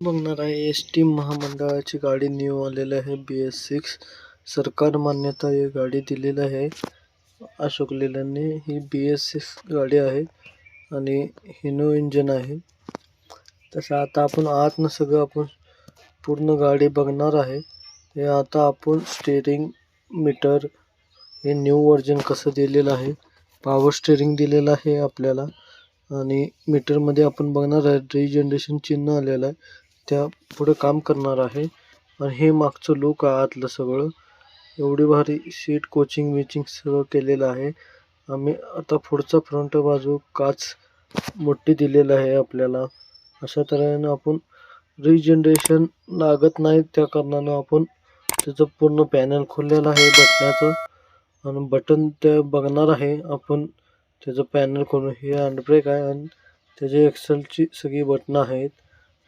बघणार आहे एस.टी महामंडळाची गाडी न्यू आलेली आहे BS6 सरकार मान्यता ही गाडी दिलेली आहे अशोक लेलँडने। ही BS6 गाडी आहे आणि हिनो इंजन आहे। तसं आता आपण आतनं सगळं आपण पूर्ण गाडी बघणार आहे। हे आता आपण स्टीअरिंग मीटर हे न्यू वर्जन कसं दिलेलं आहे, पॉवर स्टीअरिंग दिलेलं आहे आपल्याला आणि मीटरमध्ये आपण बघणार आहे रिजनरेशन चिन्ह आलेलं आहे, त्या पुढे काम करणार आहे। आणि हे मागचं लुक आहे आतलं सगळं, एवढी भारी सीट कोचिंग विचिंग सगळं केलेलं आहे। आम्ही आता पुढचा फ्रंट बाजू काच मोठी दिलेला आहे आपल्याला। अशा तऱ्हेने आपण रिजनरेशन लागत नाही त्या कारणानं आपण त्याचं पूर्ण पॅनल खोललेलं आहे बटनाचं आणि बटन ते बघणार आहे आपण त्याचं पॅनल खोलून। हे हँडब्रेक आहे आणि त्याचे एक्सेलची सगळी बटणं आहेत।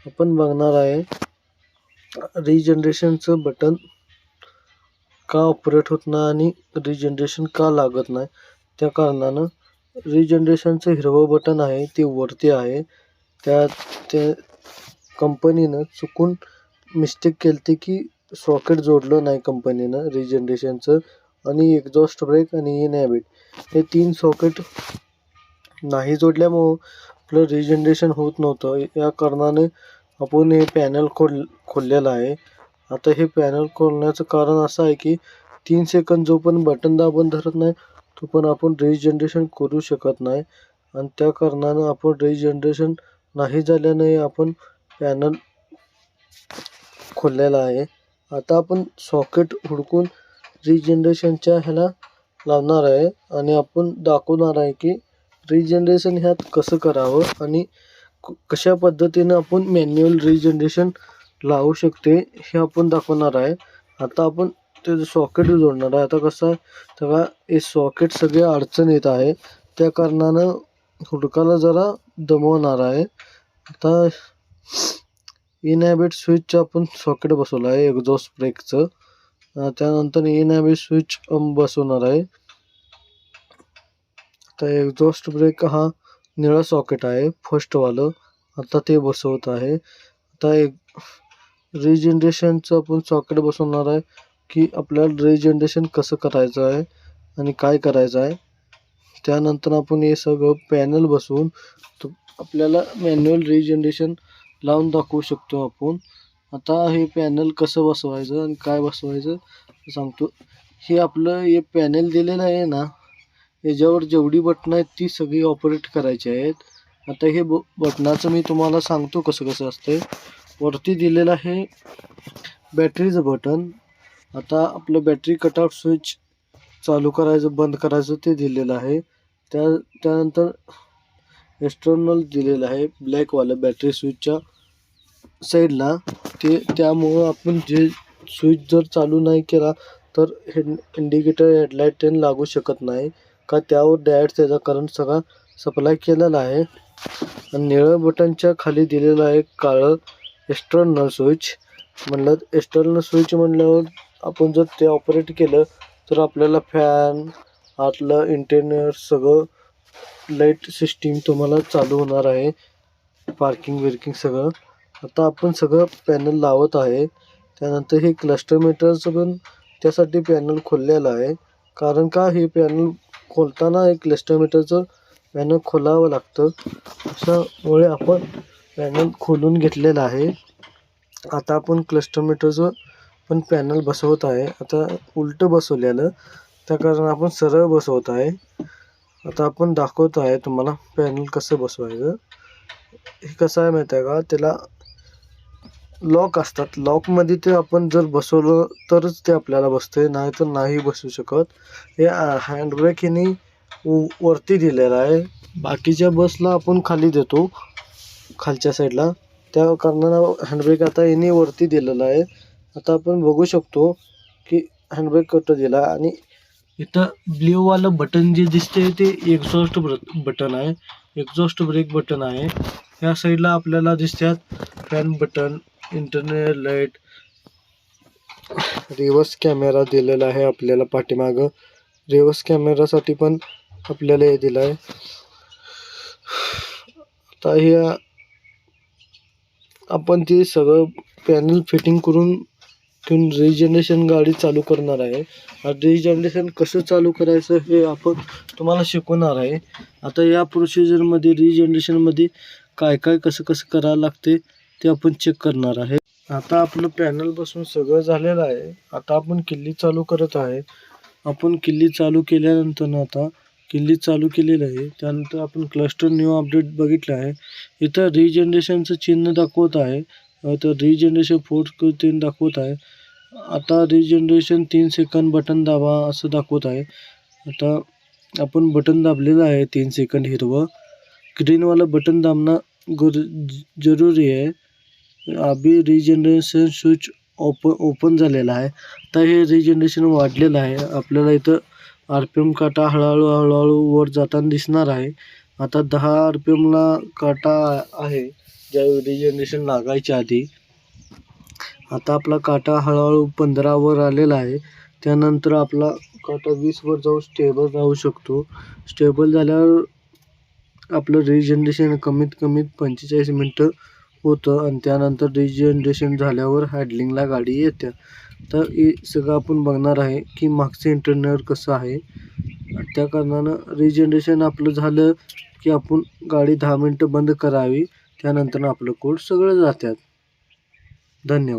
आपण बघणार आहे रिजनरेशनचं बटन का ऑपरेट होत नाही आणि रिजनरेशन का लागत नाही, त्या कारणानं रिजनरेशनचं हिरवं बटन आहे ते वरती आहे। त्या कंपनीनं चुकून मिस्टेक केली की सॉकेट जोडलं नाही कंपनीनं रिजनरेशनचं, आणि एक्झॉस्ट ब्रेक आणि इनहॅबिट हे 3 सॉकेट नाही जोडल्यामुळं आपलं रिजनरेशन होत नव्हतं। या कारणाने आपण हे पॅनल खोललेलं आहे। आता हे पॅनल खोलण्याचं कारण असं आहे की 3 सेकंद जो पण बटन दाबून धरत नाही तो पण आपण रिजनरेशन करू शकत नाही, आणि त्या कारणानं आपण रिजनरेशन नाही झाल्याने आपण पॅनल खोललेला आहे। आता आपण सॉकेट हुडकून रिजनरेशनच्या ह्याला लावणार आहे आणि आपण दाखवणार आहे की रिजनरेशन ह्यात कसं करावं आणि कशा पद्धतीनं आपण मॅन्युअल रिजनरेशन लावू शकते हे आपण दाखवणार आहे। आता आपण त्याचं सॉकेट जोडणार आहे। आता कसं आहे तेव्हा हे सॉकेट सगळे अडचण येत आहे, त्या कारणानं हुडकायला जरा दमवणार आहे। आता इनहॅबिट स्विच आपण सॉकेट बसवलं आहे एक्झॉस्ट ब्रेकचं, त्यानंतर इनहॅबिट स्विच बसवणार आहे। आता एक्झॉस्ट ब्रेक हा निळा सॉकेट आहे फर्स्टवालं, आता ते बसवत आहे। आता रिजनरेशनचं आपण सॉकेट बसवणार आहे की आपल्याला रिजनरेशन कसं करायचं आहे आणि काय करायचं आहे। त्यानंतर आपण हे सगळं पॅनल बसवून आपल्याला मॅन्युअल रिजनरेशन लावून दाखवू शकतो आपण। आता हे पॅनल कसं बसवायचं आणि काय बसवायचं सांगतो। हे आपलं हे पॅनल दिलेलं आहे ना, याच्यावर जेवढी बटणं आहेत ती सगळी ऑपरेट करायची आहेत। आता हे बटनाचं मी तुम्हाला सांगतो कसं कसं असतंय। वरती दिलेलं आहे बॅटरीचं बटन, आता आपलं बॅटरी कटआउट स्विच चालू करायचं बंद करायचं ते दिलेलं आहे। त्यानंतर एक्सटर्नल दिलेलं आहे ब्लॅकवालं बॅटरी स्विचच्या साईडला, त्यामुळं आपण जे स्विच जर चालू नाही केला तर इंडिकेटर हेडलाईट ते लागू शकत नाही का, त्यावर डायरेक्ट त्याचा करंट सगळा सप्लाय केलेला आहे। आणि निळं बटनच्या खाली दिलेलं आहे काळं एक्सटर्नल स्विच। एक्सटर्नल स्विच म्हणल्यावर आपण जर ते ऑपरेट केलं तर आपल्याला फॅन आतलं इंटेरियर सगळं लाईट सिस्टीम तुम्हाला चालू होणार आहे, पार्किंग विर्किंग सगळं। आता आपण सगळं पॅनल लावत आहे। त्यानंतर हे क्लस्टर मीटरचं पण त्यासाठी पॅनल खोललेलं आहे, कारण का हे पॅनल खोलताना एक क्लस्टर मीटरचं पॅनल खोलावं लागतं, अशामुळे आपण पॅनल खोलून घेतलेलं आहे। आता आपण क्लस्टर मीटरचं पण पॅनल बसवत आहे। आता उलटं बसवलेलं त्या कारण आपण सरळ बसवत आहे। आता आपण दाखवत आहे तुम्हाला पॅनल कसं बसवायचं। हे कसं आहे माहिती आहे का, त्याला लॉक असतात, लॉकमध्ये ते आपण जर बसवलं तरच ते आपल्याला बसते, नाही तर नाही बसू शकत। हे हँडब्रेक ह्यानी वरती दिलेला आहे, बाकीच्या बसला आपण खाली देतो खालच्या साईडला, त्या कारणानं हँडब्रेक आता ह्यानी वरती दिलेला आहे। आता आपण बघू शकतो की हँडब्रेक कुठं दिला, आणि इथं ब्ल्यूवालं बटन जे दिसते ते एक्झॉस्ट बटन आहे, एक्झॉस्ट ब्रेक बटन आहे। ह्या साईडला आपल्याला दिसतात fan button, internal light, reverse camera दिलेला आहे आपल्याला पाठीमागं, रिव्हर्स कॅमेरासाठी पण आपल्याला हे दिलं आहे। आता आपण ते सगळं पॅनल फिटिंग करून घेऊन रिजनरेशन गाडी चालू करणार आहे. रिजनरेशन कसं चालू करायचं हे आपण तुम्हाला शिकवणार आहे. आता या प्रोसिजरमध्ये रिजनरेशनमध्ये काय काय कसं कसं करायला लागते ते आपण चेक करणार आहे. आता आपलं पॅनल बसून सगळं झालेलं आहे. आता आपण किल्ली चालू करत आहे. आपण किल्ली चालू केल्यानंतर आता किल्ली चालू केलेली आहे. त्यानंतर आपण क्लस्टर न्यू अपडेट बघितलं आहे. इथं रिजनरेशनचं चिन्ह दाखवत आहे. तर रिजनरेशन 4 दाखवत आहे. आता रिजनरेशन 3 सेकंद बटन दाबा असं दाखवत आहे. आता आपण बटन दाबलेलं आहे 3 सेकंद हिरवं. ग्रीनवालं बटन दाबणं जरुरी आहे. अभी रिजनरेशन स्विच ओपन झालेला आहे. आता हे रिजनरेशन वाढलेलं आहे. आपल्याला इथं RPM काटा हळूहळू वर जाताना दिसणार आहे. आता 10 RPMला काटा आहे ज्यावेळी रिजनरेशन लागायच्या आधी. आता आपला काटा हळूहळू 15 वर आलेला आहे. त्यानंतर आपला काटा 20 वर जाऊन स्टेबल राहू शकतो. स्टेबल झाल्यावर आपलं रिजनरेशन कमीत कमी 45 मिनटं होतं आणि त्यानंतर रिजनरेशन झाल्यावर हॅडलिंगला गाडी येते. तर हे सगळं आपण बघणार आहे की मागचं इंटरनल कसं आहे. त्या कारणानं रिजनरेशन आपलं झालं की आपण गाडी 10 मिनटं बंद करावी. त्यानंतर आपलं कोड सगळं जातात. धन्यवाद.